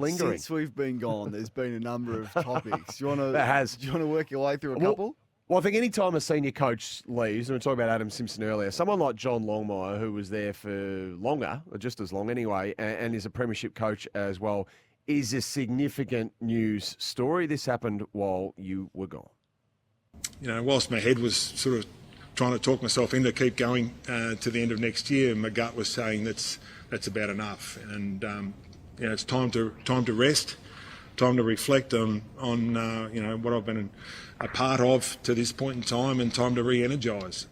lingering. Since we've been gone, there's been a number of topics. Do you want There has. to work your way through a couple? Well, I think any time a senior coach leaves, and we were talking about Adam Simpson earlier, someone like John Longmire, who was there for longer, or just as long anyway, and is a premiership coach as well, is a significant news story. This happened while you were gone. Whilst my head was sort of trying to talk myself into keep going to the end of next year, my gut was saying that's about enough, and it's time to rest, time to reflect on what I've been a part of to this point in time, and time to re-energise.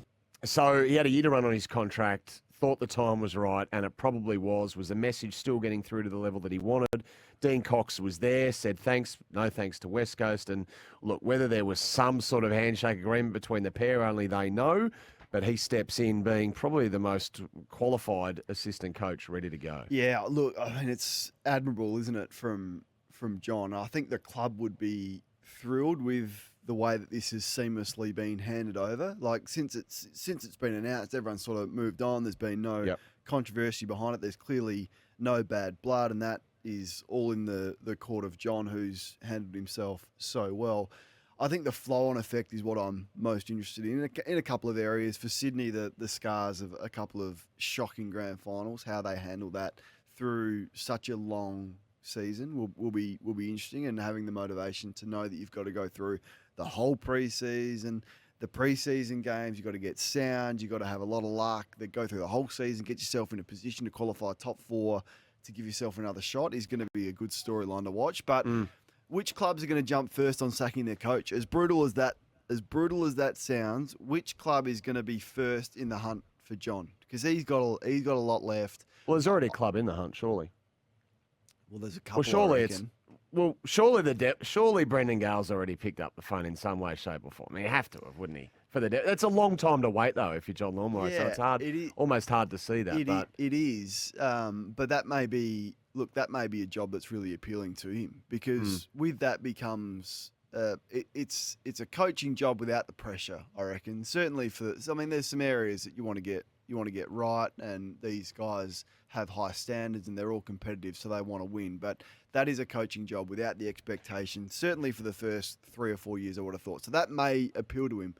So he had a year to run on his contract, thought the time was right, and it probably was the message still getting through to the level that he wanted. Dean Cox was there, said thanks, no thanks to West Coast, and look, whether there was some sort of handshake agreement between the pair, only they know, but he steps in being probably the most qualified assistant coach ready to go. Yeah, look, I mean, it's admirable, isn't it, from John? I think the club would be thrilled with the way that this has seamlessly been handed over. Like, since it's been announced, everyone's sort of moved on. There's been no controversy behind it. There's clearly no bad blood, and that is all in the court of John, who's handled himself so well. I think the flow-on effect is what I'm most interested in a couple of areas. For Sydney, the scars of a couple of shocking grand finals, how they handle that through such a long season will be interesting, and having the motivation to know that you've got to go through the whole pre-season, the pre-season games, you've got to get sound, you've got to have a lot of luck, that go through the whole season, get yourself in a position to qualify top four, to give yourself another shot is going to be a good storyline to watch. But which clubs are going to jump first on sacking their coach? As brutal as that sounds, which club is going to be first in the hunt for John? Because he's got a lot left. Well, there's already a club in the hunt, surely. Well, there's a couple. Surely Brendan Gale's already picked up the phone in some way, shape, or form. I mean, you have to have, wouldn't he? That's a long time to wait, though, if you're John Longmire. So it's hard, almost hard to see that. It is. But that may be a job that's really appealing to him, because with that becomes it's a coaching job without the pressure, I reckon. Certainly there's some areas that you want to get right, and these guys have high standards and they're all competitive, so they want to win. But that is a coaching job without the expectation, certainly for the first 3 or 4 years, I would have thought. So that may appeal to him.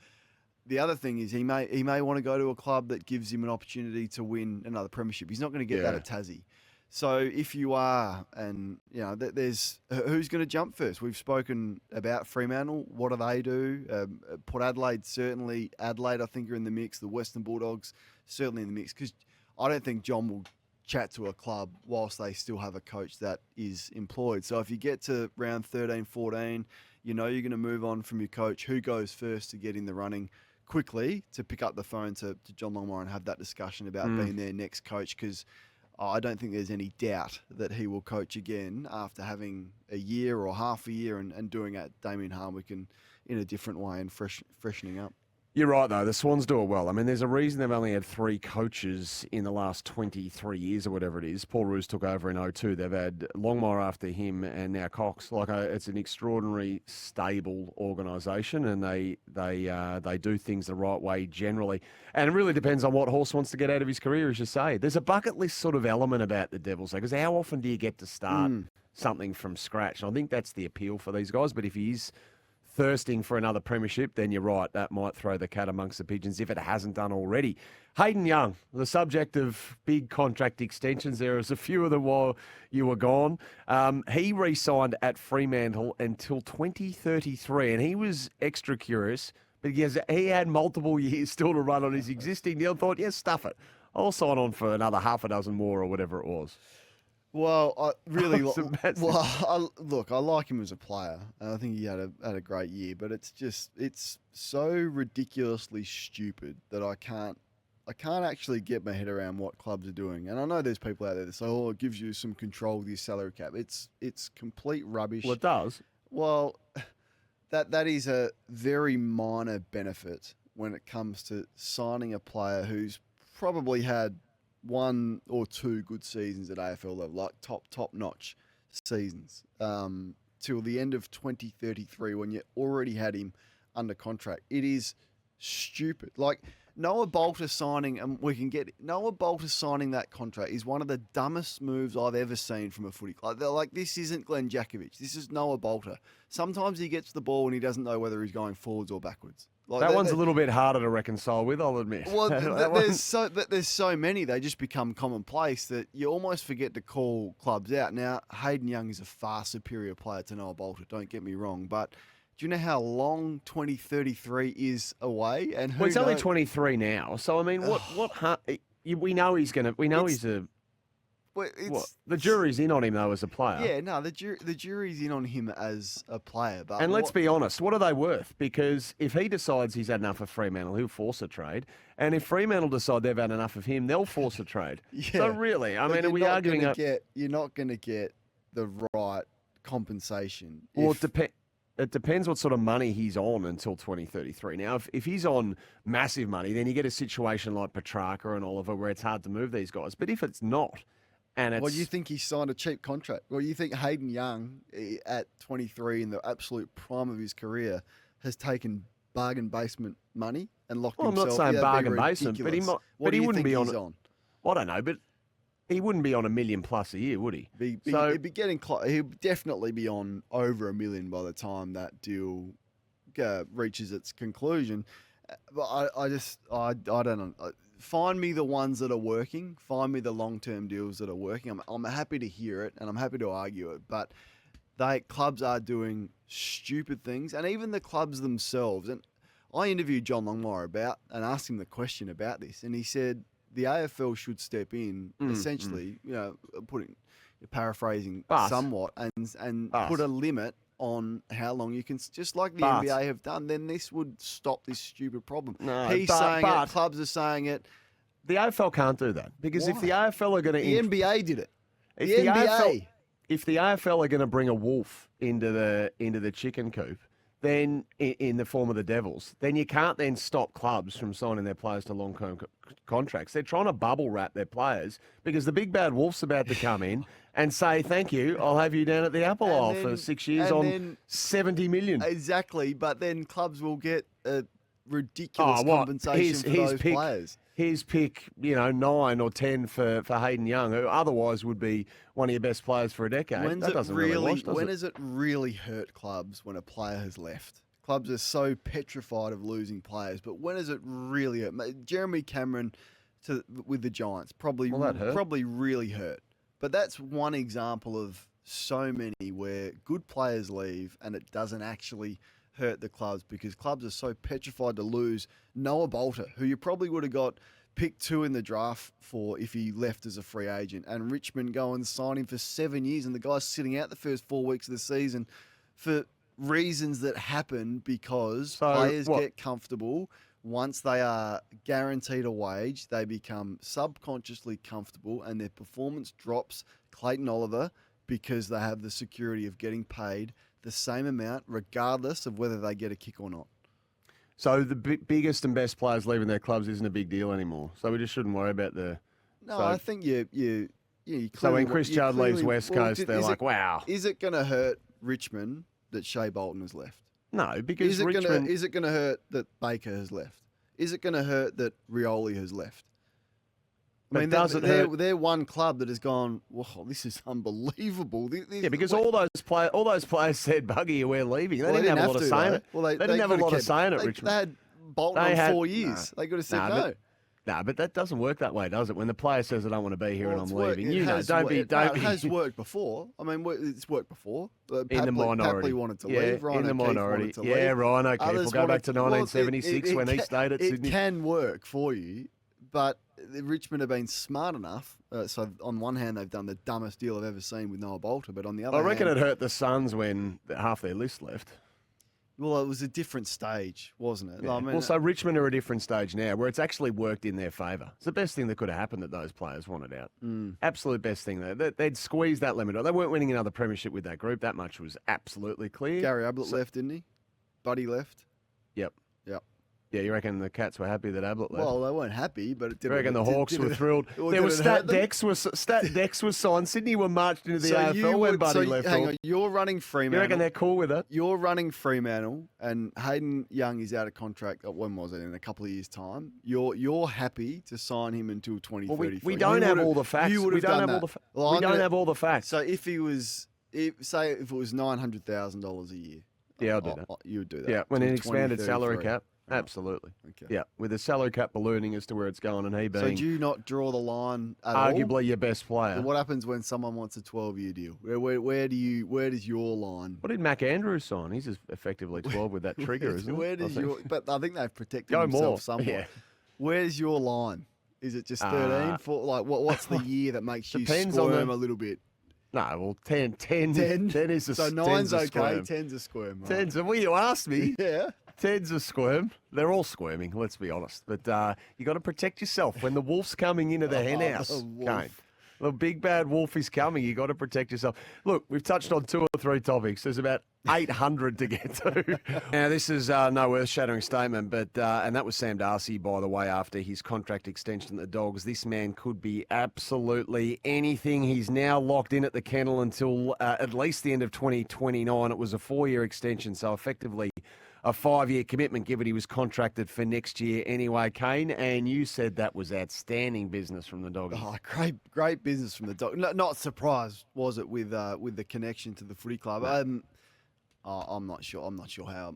The other thing is he may want to go to a club that gives him an opportunity to win another premiership. He's not going to get that at Tassie. So if you are, and there's who's going to jump first? We've spoken about Fremantle. What do they do? Port Adelaide, certainly. Adelaide, I think, are in the mix. The Western Bulldogs, certainly in the mix. Because I don't think John will chat to a club whilst they still have a coach that is employed. So if you get to round 13, 14, you're going to move on from your coach. Who goes first to get in the running quickly to pick up the phone to John Longmire and have that discussion about being their next coach? Because I don't think there's any doubt that he will coach again after having a year or half a year and doing it Damien Hardwick in a different way and freshening up. You're right, though. The Swans do it well. I mean, there's a reason they've only had 3 coaches in the last 23 years or whatever it is. Paul Roos took over in 2002. They've had Longmire after him and now Cox. It's an extraordinary, stable organisation, and they do things the right way generally. And it really depends on what Horse wants to get out of his career, as you say. There's a bucket list sort of element about the Devils, because how often do you get to start something from scratch? And I think that's the appeal for these guys. But if he's thirsting for another premiership, then you're right, that might throw the cat amongst the pigeons if it hasn't done already. Hayden Young, the subject of big contract extensions. There was a few of them while you were gone. He re-signed at Fremantle until 2033, and he was extra curious because he had multiple years still to run on his existing deal. Thought, stuff it. I'll sign on for another half a dozen more or whatever it was. Well, I like him as a player, and I think he had a great year. But it's so ridiculously stupid that I can't actually get my head around what clubs are doing. And I know there's people out there that say, it gives you some control with your salary cap. It's complete rubbish. Well, it does. Well, that is a very minor benefit when it comes to signing a player who's probably had 1 or 2 good seasons at AFL level, like top-notch seasons, till the end of 2033 when you already had him under contract. It is stupid. Like, Noah Bolter signing, and we can get Noah Bolter signing that contract is one of the dumbest moves I've ever seen from a footy club. They're like, this isn't Glenn Jakovic. This is Noah Bolter. Sometimes he gets the ball and he doesn't know whether he's going forwards or backwards. Like, that one's a little bit harder to reconcile with, I'll admit. Well, there's so many, they just become commonplace that you almost forget to call clubs out. Now, Hayden Young is a far superior player to Noah Bolter, don't get me wrong, but do you know how long 2033 is away? And he's only 23 now, so I mean, we know he's going to. We know he's a. The jury's in on him though as a player. Yeah, no, the jury's in on him as a player. But and let's be honest, what are they worth? Because if he decides he's had enough of Fremantle, he'll force a trade. And if Fremantle decide they've had enough of him, they'll force a trade. Yeah. So really, I mean, are we arguing? You're not going to get the right compensation. Well, it depends what sort of money he's on until 2033. Now, if he's on massive money, then you get a situation like Petrarca and Oliver where it's hard to move these guys. But if it's not, and it's... Well, you think he signed a cheap contract? Well, you think Hayden Young, at 23, in the absolute prime of his career, has taken bargain basement money and locked himself? I'm not saying bargain basement, but he might. But he wouldn't be on. I don't know, but he wouldn't be on $1 million plus a year, would he? He'd be getting He'd definitely be on over $1 million by the time that deal reaches its conclusion. But I don't know. Find me the ones that are working. Find me the long-term deals that are working. I'm happy to hear it and I'm happy to argue it. But clubs are doing stupid things, and even the clubs themselves. And I interviewed John Longmire and asked him the question about this, and he said the AFL should step in, essentially, paraphrasing somewhat, and put a limit on how long you can, just like the NBA have done. Then this would stop this stupid problem. No, He's saying it, clubs are saying it. The AFL can't do that because if the AFL are going to, the NBA did it. If the AFL are going to bring a wolf into the chicken coop, then in the form of the Devils, then you can't then stop clubs from signing their players to long-term contracts. They're trying to bubble wrap their players because the big bad wolf's about to come in and say, thank you, I'll have you down at the Apple Isle for 6 years on $70 million. Exactly, but then clubs will get a ridiculous compensation for those players. Here's pick, 9 or 10 for Hayden Young, who otherwise would be one of your best players for a decade. When does it really hurt clubs when a player has left? Clubs are so petrified of losing players, but when does it really hurt? Jeremy Cameron with the Giants probably really hurt. But that's one example of so many where good players leave and it doesn't actually hurt the clubs because clubs are so petrified to lose Noah Bolter, who you probably would have got pick 2 in the draft for if he left as a free agent, and Richmond go and sign him for 7 years, and the guy's sitting out the first 4 weeks of the season for reasons that happen because players get comfortable. Once they are guaranteed a wage, they become subconsciously comfortable and their performance drops. Clayton Oliver, because they have the security of getting paid the same amount regardless of whether they get a kick or not. So the biggest and best players leaving their clubs isn't a big deal anymore. So we just shouldn't worry about the... No, I think you so when Chris Judd leaves West Coast, they're like, wow. Is it going to hurt Richmond that Shea Bolton has left? No, because is it going to hurt that Baker has left? Is it going to hurt that Rioli has left? I mean, they're one club that has gone, wow, this is unbelievable. Because all those players said, Buggy, we're leaving. They didn't have a lot of say in it. Well, they didn't have a lot of say in it, Richmond. They had Bolton on 4 years. They could have said no. No, but that doesn't work that way, does it? When the player says, I don't want to be here and I'm leaving. It has worked before. I mean, it's worked before. In the minority. Papley wanted to leave. In the minority. Ryan O'Keefe. We'll go back to 1976 when he stayed at Sydney. It can work for you, but Richmond have been smart enough. So on one hand, they've done the dumbest deal I've ever seen with Noah Bolter, but on the other hand... I reckon it hurt the Suns when half their list left. Well, it was a different stage, wasn't it? Yeah. I mean, so Richmond are a different stage now where it's actually worked in their favour. It's the best thing that could have happened that those players wanted out. Absolute best thing. They'd squeezed that limit. They weren't winning another premiership with that group. That much was absolutely clear. Gary Ablett left, didn't he? Buddy left. Yep. Yeah, you reckon the Cats were happy that Ablett left? Well, they weren't happy, but it You didn't. reckon the Hawks were thrilled? Or There did was it hurt them? stat decks was signed. Sydney were marched into the AFL when Buddy left. Hang on, you're running You Fremantle. reckon they're cool with it? You're running Fremantle, and Hayden Young is out of contract. When was it? In a couple of years' time. You're happy to sign him until 2033. Well, we don't have all the facts. You would We have don't done have that. all the we don't have all the facts. So if he was, say if it was $900,000 a year, Yeah, I'll do that. You would do that. Yeah, when till an expanded salary 2033. cap. Absolutely. Okay. Yeah, with the salary cap ballooning as to where it's going and he So being do you not draw the line at all? arguably your best player. So what happens when someone wants a 12-year deal? Where does your line? What did Mac Andrews sign? He's effectively 12 with that trigger, isn't Where it? does I think. But I think they've protected Go themselves more. somewhat. Yeah. Where's your line? Is it just 13? What's the year that makes you Depends on squirm the- a little bit? No, well, 10 10? is a So 10's nine's a okay, squirm. 10's a squirm. Right? 10's, well, you asked me. Yeah. 10's a squirm. They're all squirming, let's be honest. But you got to protect yourself. When the wolf's coming into the hen house, the wolf. Kane, the big bad wolf is coming. You got to protect yourself. Look, we've touched on 2 or 3 topics. There's about 800 to get to. Now, this is no earth-shattering statement, but and that was Sam Darcy, by the way, after his contract extension at the Dogs. This man could be absolutely anything. He's now locked in at the kennel until at least the end of 2029. It was a 4-year extension, so effectively a 5-year commitment, given he was contracted for next year anyway, Kane. And you said that was outstanding business from the Dogs. Oh, great business from the dog. Not surprised, was it, with the connection to the footy club? No. I'm not sure. I'm not sure how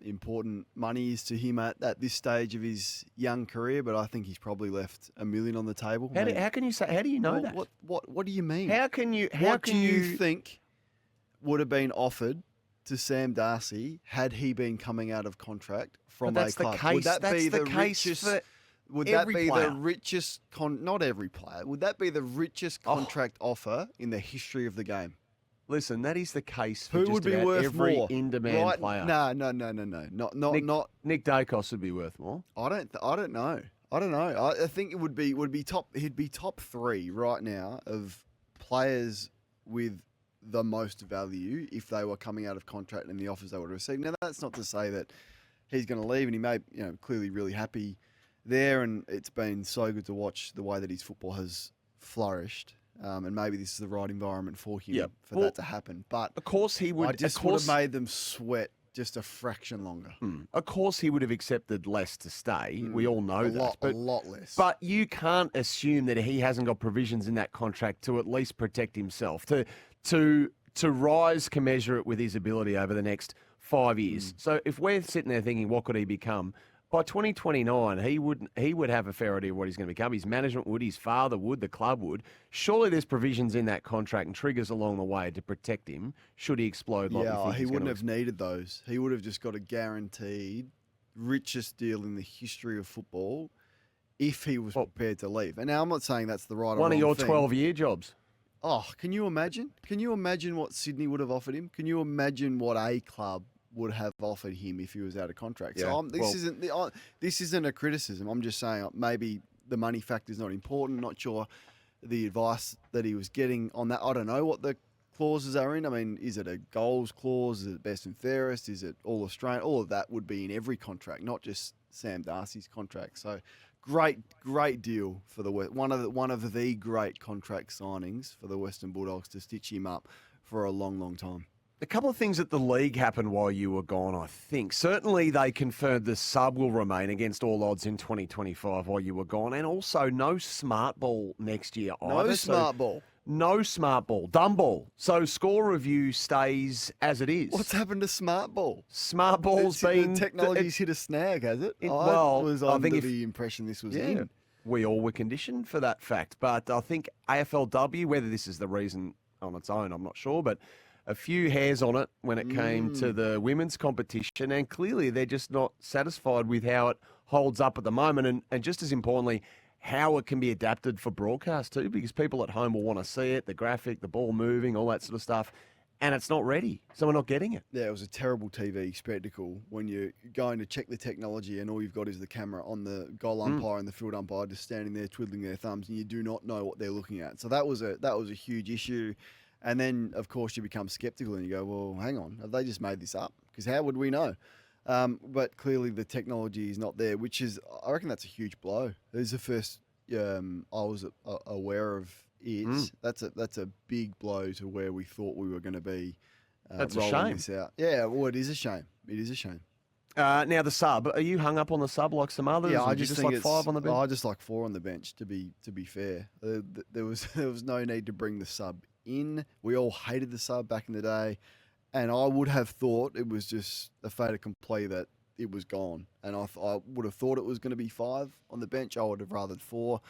important money is to him at this stage of his young career, but I think he's probably left $1 million on the table. How can you say? How do you know that? What do you mean? How can you? What do you think would have been offered to Sam Darcy had he been coming out of contract from But that's a club? the case. Would that That's be the the case richest? for Would that every be player. the richest? Not every player. Would that be the richest contract offer in the history of the game? Listen, that is the case for Who just would be about worth every more? in-demand player. No. Not. Nick Dacos would be worth more. I don't know. I think it would be top. He'd be top 3 right now of players with the most value if they were coming out of contract and the offers they would receive. Now, that's not to say that he's going to leave, and he may, clearly really happy there, and it's been so good to watch the way that his football has flourished. And maybe this is the right environment for him that to happen. But Of course he would. I just would have made them sweat just a fraction longer. Of course he would have accepted less to stay. We all know that. A lot less. But you can't assume that he hasn't got provisions in that contract to at least protect himself, to rise commensurate with his ability over the next 5 years. So if we're sitting there thinking, what could he become? By 2029, he would have a fair idea of what he's going to become. His management would, his father would, the club would. Surely there's provisions in that contract and triggers along the way to protect him should he explode like we think he he's wouldn't going have needed those. He would have just got a guaranteed richest deal in the history of football if he was prepared to leave. And now I'm not saying that's the right or One of wrong your thing. 12-year jobs. Oh, can you imagine? Can you imagine what Sydney would have offered him? Can you imagine what a club would have offered him if he was out of contract? Yeah, So this isn't a criticism. I'm just saying maybe the money factor is not important. Not sure the advice that he was getting on that. I don't know what the clauses are in. I mean, is it a goals clause? Is it best and fairest? Is it all Australian? All of that would be in every contract, not just Sam Darcy's contract. So great deal for one of the great contract signings for the Western Bulldogs to stitch him up for a long, long time. A couple of things at the league happened while you were gone, I think. Certainly they confirmed the sub will remain against all odds in 2025 while you were gone, and also no smart ball next year either. No smart ball. No smart ball. Dumb ball. So score review stays as it is. What's happened to smart ball? Smart ball's been... The technology's hit a snag, has it? I was I under think the impression this was in. We all were conditioned for that fact. But I think AFLW, whether this is the reason on its own, I'm not sure, but a few hairs on it when it came to the women's competition, and clearly they're just not satisfied with how it holds up at the moment, and just as importantly, how it can be adapted for broadcast too, because people at home will want to see it, the graphic, the ball moving, all that sort of stuff, and it's not ready, so we're not getting it. Yeah, it was a terrible TV spectacle when you're going to check the technology and all you've got is the camera on the goal umpire and the field umpire just standing there twiddling their thumbs, and you do not know what they're looking at. So that was a huge issue. And then, of course, you become sceptical and you go, well, hang on, have they just made this up? Because how would we know? But clearly the technology is not there, which is, I reckon that's a huge blow. It's the first I was aware of it. That's a big blow to where we thought we were going to be. That's a rolling shame. this out. Yeah, well, it is a shame. It is a shame. Now the sub. Are you hung up on the sub like some others? Yeah, or I do you just like think 5 on the bench. I just like 4 on the bench. To be fair, there was no need to bring the sub in. We all hated the sub back in the day, and I would have thought it was just a fait accompli that it was gone. And I would have thought it was going to be 5 on the bench. I would have rathered 4.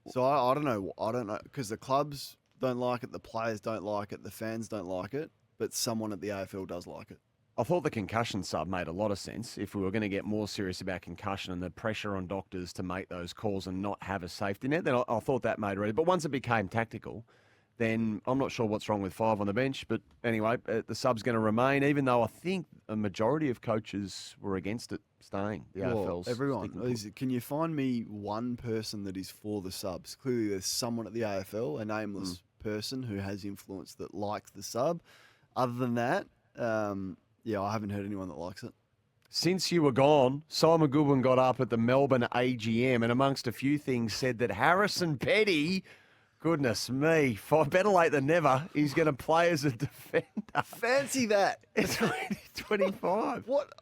So I don't know. I don't know because the clubs don't like it, the players don't like it, the fans don't like it, but someone at the AFL does like it. I thought the concussion sub made a lot of sense if we were going to get more serious about concussion and the pressure on doctors to make those calls and not have a safety net. Then I thought that made ready. But once it became tactical, then I'm not sure what's wrong with 5 on the bench. But anyway, the sub's going to remain, even though I think a majority of coaches were against it staying. The AFL's everyone. Can you find me one person that is for the subs? Clearly, there's someone at the AFL, a nameless person who has influence that likes the sub. Other than that, yeah, I haven't heard anyone that likes it. Since you were gone, Simon Goodwin got up at the Melbourne AGM and amongst a few things said that Harrison Petty, goodness me, better late than never, he's going to play as a defender. Fancy that. It's 2025. What?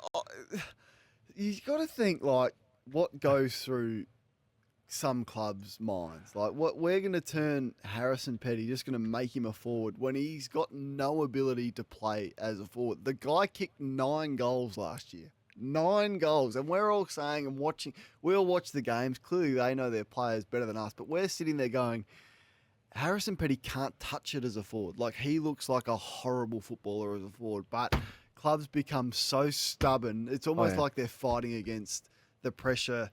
You've got to think, like, what goes through some clubs' minds. Like, what we're going to turn Harrison Petty, just going to make him a forward when he's got no ability to play as a forward. The guy kicked 9 goals last year. 9 goals. And we're all saying and watching, we all watch the games. Clearly, they know their players better than us. But we're sitting there going, Harrison Petty can't touch it as a forward. Like, he looks like a horrible footballer as a forward. But clubs become so stubborn. It's almost like they're fighting against the pressure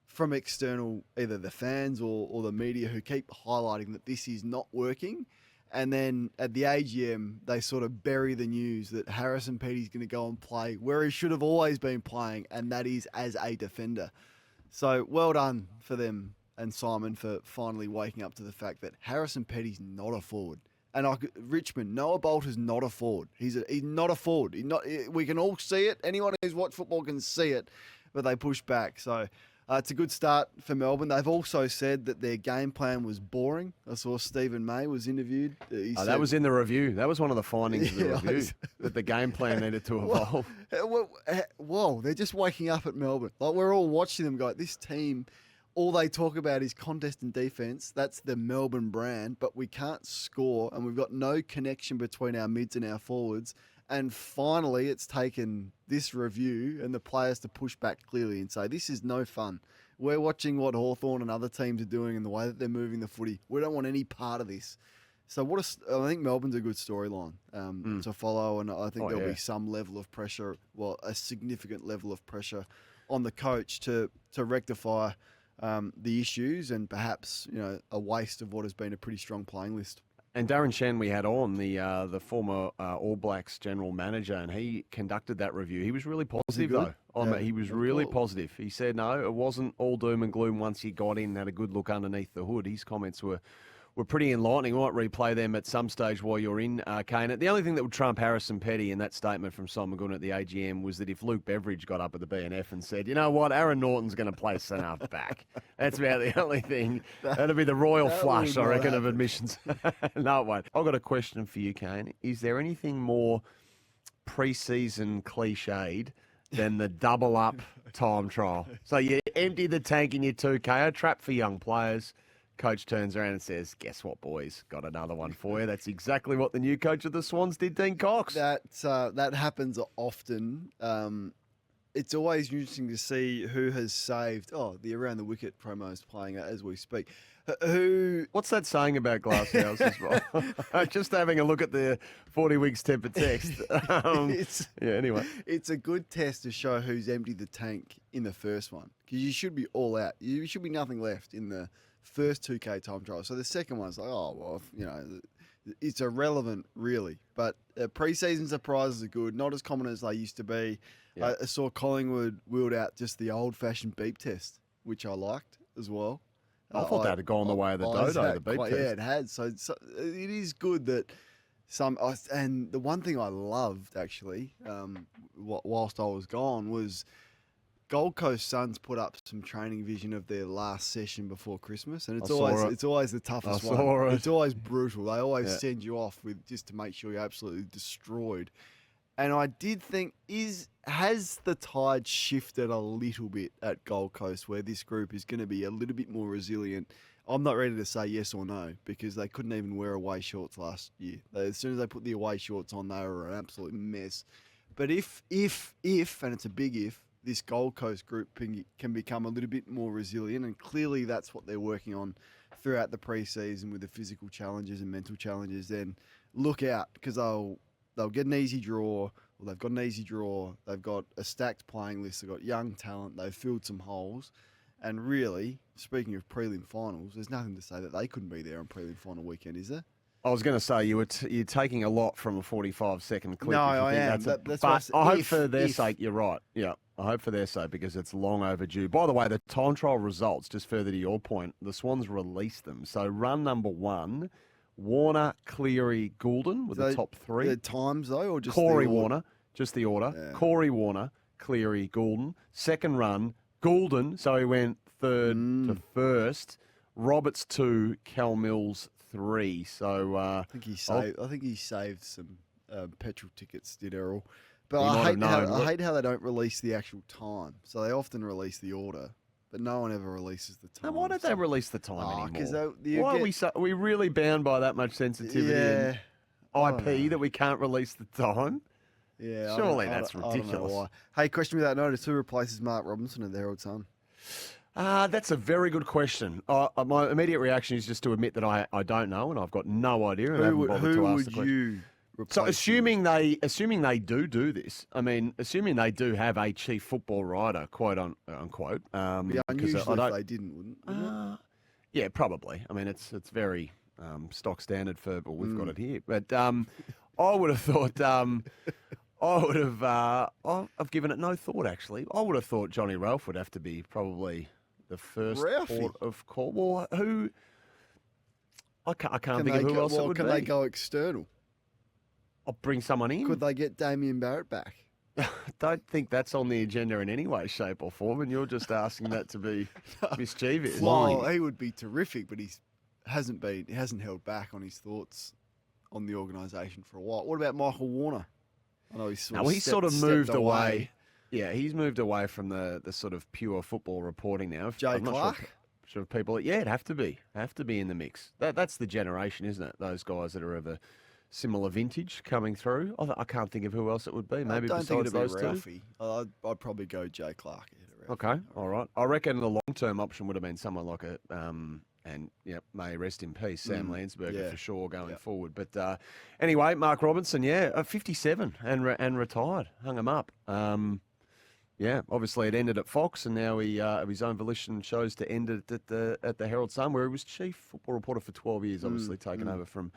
from external, either the fans or the media, who keep highlighting that this is not working. And then at the AGM, they sort of bury the news that Harrison Petty's going to go and play where he should have always been playing, and that is as a defender. So well done for them and Simon for finally waking up to the fact that Harrison Petty's not a forward. And Richmond, Noah Bolt is not a forward. He's not a forward. We can all see it. Anyone who's watched football can see it, but they push back. So it's a good start for Melbourne. They've also said that their game plan was boring. I saw Stephen May was interviewed. That was in the review. That was one of the findings of the review, that the game plan needed to evolve. Whoa, they're just waking up at Melbourne. Like, we're all watching them go, this team, all they talk about is contest and defence. That's the Melbourne brand, but we can't score, and we've got no connection between our mids and our forwards. And finally, it's taken this review and the players to push back clearly and say, this is no fun. We're watching what Hawthorn and other teams are doing and the way that they're moving the footy. We don't want any part of this. So I think Melbourne's a good storyline to follow, and I think there'll be some level of pressure, a significant level of pressure on the coach to rectify the issues and perhaps a waste of what has been a pretty strong playing list. And Darren Shen we had on, the former All Blacks general manager, and he conducted that review. He was really positive, though. He was really positive. He said, no, it wasn't all doom and gloom once he got in and had a good look underneath the hood. His comments were pretty enlightening. We might replay them at some stage while you're in, Kane. The only thing that would trump Harrison Petty in that statement from Simon Goodwin at the AGM was that if Luke Beveridge got up at the BNF and said, you know what, Aaron Norton's going to play centre back. That's about the only thing. That'd be the royal flush, I reckon, of admissions. No, it won't. I've got a question for you, Kane. Is there anything more pre-season cliched than the double-up time trial? So you empty the tank in your 2K, a trap for young players. Coach turns around and says, guess what, boys? Got another one for you. That's exactly what the new coach of the Swans did, Dean Cox. That happens often. It's always interesting to see who has saved. The Around the Wicket promo is playing as we speak. What's that saying about Glasshouse as well? Just having a look at the 40 weeks temper text. Anyway. It's a good test to show who's emptied the tank in the first one, because you should be all out. You should be nothing left in the first 2K time trial. So the second one's like, it's irrelevant, really. But pre-season surprises are good, not as common as they used to be. Yep. I saw Collingwood wheeled out just the old-fashioned beep test, which I liked as well. I thought that had gone the way of the dodo, the beep test. Yeah, it had. So it is good that And the one thing I loved actually, whilst I was gone, was Gold Coast Suns put up some training vision of their last session before Christmas, and it's always the toughest one. It's always brutal. They always send you off with just to make sure you're absolutely destroyed. And I did think, has the tide shifted a little bit at Gold Coast, where this group is going to be a little bit more resilient? I'm not ready to say yes or no, because they couldn't even wear away shorts last year. As soon as they put the away shorts on, they were an absolute mess. But if, and it's a big if, this Gold Coast group can become a little bit more resilient, and clearly that's what they're working on throughout the pre-season with the physical challenges and mental challenges, then look out, because they'll get an easy draw. Well, they've got an easy draw. They've got a stacked playing list. They've got young talent. They've filled some holes. And really, speaking of prelim finals, there's nothing to say that they couldn't be there on prelim final weekend, is there? I was going to say you're taking a lot from a 45-second clip. No, I am. But I hope for their sake you're right. Yeah, I hope for their sake, because it's long overdue. By the way, the time trial results, just further to your point, the Swans released them. So run number 1, Warner, Cleary, Goulden were the top 3. The times, though, or just Corey the order? Warner, just the order. Yeah. Corey Warner, Cleary, Goulden. Second run, Goulden, so he went third to first. Roberts 2, Cal Mills 3. So I think he saved some petrol tickets, did Errol. But He I might have known. hate how they don't release the actual time. So they often release the order, but no one ever releases the time. And why don't they release the time anymore? Why are we really bound by that much sensitivity and IP that we can't release the time? Yeah, Surely that's I don't know ridiculous. why. Hey, question without notice: who replaces Mark Robinson at the Herald Sun? That's a very good question. My immediate reaction is just to admit that I don't know, and I've got no idea. And I haven't bothered to ask the question. You replace? So assuming they do this, I mean, assuming they do have a chief football writer, quote unquote. Yeah, unusual if they didn't, wouldn't it? Yeah, probably. I mean, it's very stock standard for, but we've got it here. But I would have thought. I've given it no thought, actually. I would have thought Johnny Ralph would have to be probably the first port of call. Well, who? I can't think of who else it would be. Can they go external? I'll bring someone in. Could they get Damien Barrett back? Don't think that's on the agenda in any way, shape, or form, and you're just asking that to be mischievous. Well, he would be terrific, but he hasn't held back on his thoughts on the organisation for a while. What about Michael Warner? I know he's sort of moved away. Yeah, he's moved away from the sort of pure football reporting now. I'm not Clark? Sure people, it'd have to be in the mix. That's the generation, isn't it? Those guys that are of a similar vintage coming through. I can't think of who else it would be. Maybe besides those two. I'd probably go Jay Clark. Okay, all right. I reckon the long-term option would have been someone like may rest in peace, Sam Landsberger for sure going forward. But anyway, Mark Robinson, 57 and retired, hung him up. Obviously it ended at Fox, and now he of his own volition chose to end it at the Herald Sun, where he was chief football reporter for 12 years, obviously taken over from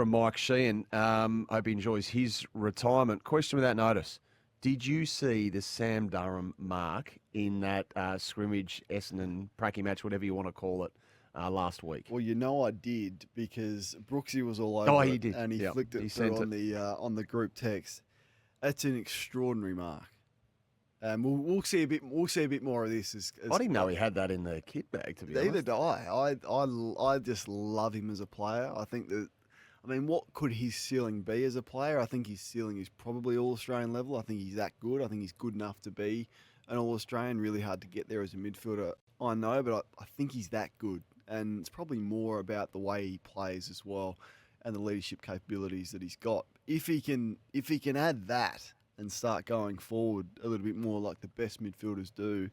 Mike Sheehan. Hope he enjoys his retirement. Question without notice. Did you see the Sam Durham mark in that scrimmage, Essendon, Pracky match, whatever you want to call it, last week? Well, I did, because Brooksy was all over he did. And he flicked it through on the group text. That's an extraordinary mark. We'll see a bit more of this. As I didn't know he had that in the kit bag, to be honest. Neither did I. I just love him as a player. What could his ceiling be as a player? I think his ceiling is probably All-Australian level. I think he's that good. I think he's good enough to be an All-Australian. Really hard to get there as a midfielder, I know, but I think he's that good. And it's probably more about the way he plays as well, and the leadership capabilities that he's got. If he can add that and start going forward a little bit more like the best midfielders do,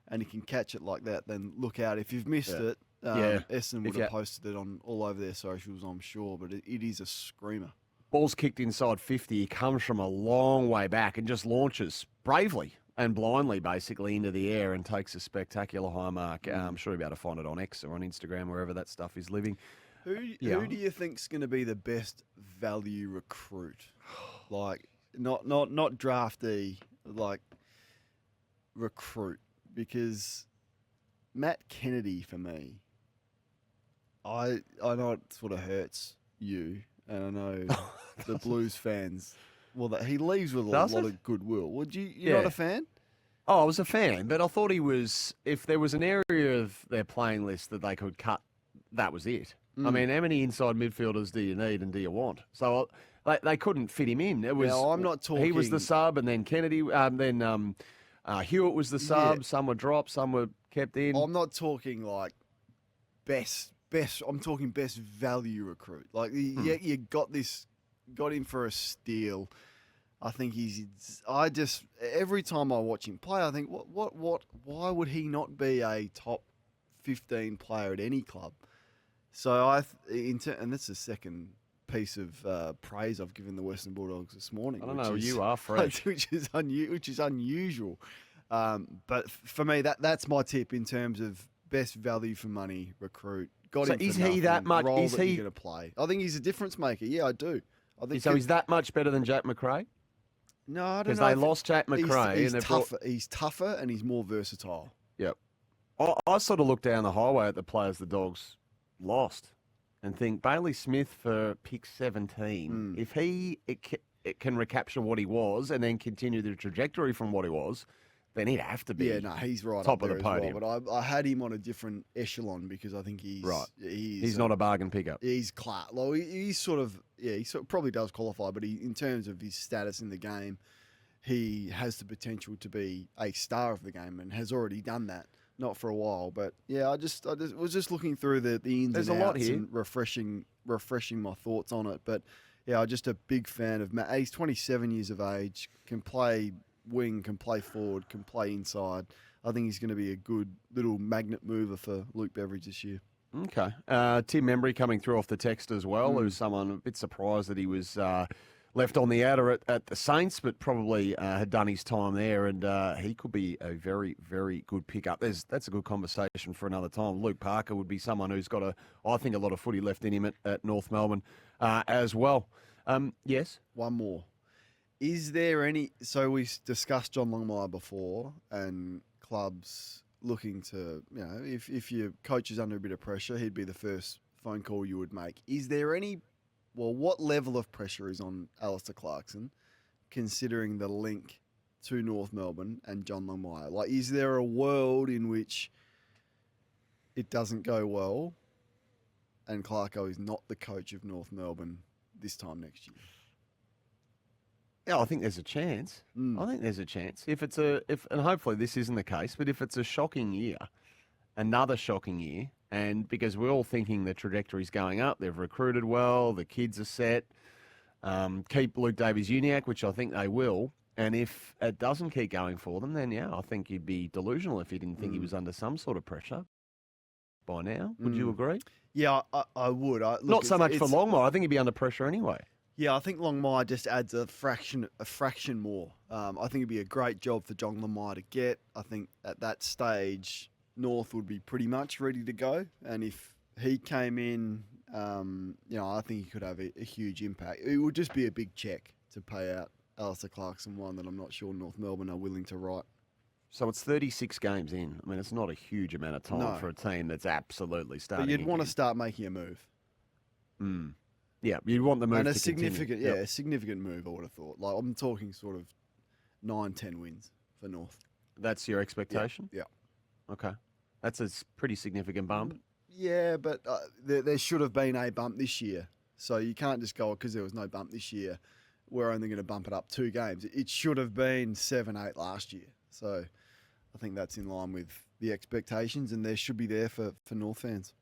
and he can catch it like that, then look out. If you've missed it, Essendon would have posted it on all over their socials, I'm sure, but it is a screamer. Ball's kicked inside 50. He comes from a long way back and just launches bravely and blindly, basically, into the air and takes a spectacular high mark. I'm sure you'll be able to find it on X or on Instagram, wherever that stuff is living. Who do you think's going to be the best value recruit? Like, not draftee, like recruit. Because Matt Kennedy, for me, I know it sort of hurts you, and I know the Blues fans. Well, that he leaves with a Does lot it? of goodwill. Would you? You're not Yeah. a fan? Oh, I was a fan, but I thought he was. If there was an area of their playing list that they could cut, that was it. I mean, how many inside midfielders do you need and do you want? So they couldn't fit him in. It was. Now, I'm not He was the talking- sub, and then Kennedy, then Hewitt was the sub. Yeah. Some were dropped, some were kept in. I'm not talking like best. I'm talking best value recruit. Like you got him for a steal. I think every time I watch him play, I think why would he not be a top 15 player at any club? So and that's the second piece of praise I've given the Western Bulldogs this morning. I don't know. You are fresh. which is unusual. But for me, that's my tip in terms of best value for money recruit. Got So him for is he nothing, that much- role is that he- you're going to play? I think he's a difference maker. Yeah, I do. I think So he's that much better than Jack McRae? no, I don't Because know. they if- lost Jack McRae. He's and they brought- tougher. He's tougher and he's more versatile. Yep. I sort of look down the highway at the players the Dogs lost and think Bailey Smith for pick 17, if it can recapture what he was and then continue the trajectory from what he was, then he'd have to be Yeah, no, he's right top up of the there as podium. well. But I had him on a different echelon because I think he's Right. He's, He's not a bargain pickup. He's class. Well, he's sort of he sort of probably does qualify, but in terms of his status in the game, he has the potential to be a star of the game and has already done that. Not for a while, but yeah, I just was just looking through the ins There's and a lot outs here. and refreshing my thoughts on it. But yeah, I'm just a big fan of Matt. He's 27 years of age, can play wing, can play forward, can play inside. I think he's going to be a good little magnet mover for Luke Beveridge this year. Okay. Tim Membry coming through off the text as well, who's someone a bit surprised that he was left on the outer at the Saints, but probably had done his time there, and he could be a very, very good pickup. That's a good conversation for another time. Luke Parker would be someone who's got I think, a lot of footy left in him at North Melbourne as well. Yes? One more. Is there any... So we discussed John Longmire before and clubs looking to, if your coach is under a bit of pressure, he'd be the first phone call you would make. Is there any... Well, what level of pressure is on Alistair Clarkson, considering the link to North Melbourne and John Longmire? Like, is there a world in which it doesn't go well and Clarko is not the coach of North Melbourne this time next year? Yeah, I think there's a chance. I think there's a chance. And hopefully this isn't the case, but if it's a shocking year, another shocking year, and because we're all thinking the trajectory's going up, they've recruited well, the kids are set, keep Luke Davies-Uniacke, which I think they will, and if it doesn't keep going for them, then I think you'd be delusional if you didn't think he was under some sort of pressure by now. Would you agree? Yeah, I would. Not so much for Longmire. I think he'd be under pressure anyway. Yeah, I think Longmire just adds a fraction more. I think it'd be a great job for John Longmire to get. I think at that stage, North would be pretty much ready to go. And if he came in, I think he could have a huge impact. It would just be a big check to pay out Alistair Clarkson, one that I'm not sure North Melbourne are willing to write. So it's 36 games in. I mean, it's not a huge amount of time for a team that's absolutely starting. But you'd want to again. start making a move. Yeah, you'd want the move And to a significant, continue. a significant move, I would have thought. Like, I'm talking sort of 9-10 wins for North. That's your expectation? Yeah. Okay. That's a pretty significant bump. Yeah, but there should have been a bump this year. So you can't just go, because there was no bump this year, we're only going to bump it up 2 games. It should have been 7-8 last year. So I think that's in line with the expectations, and there should be there for North fans.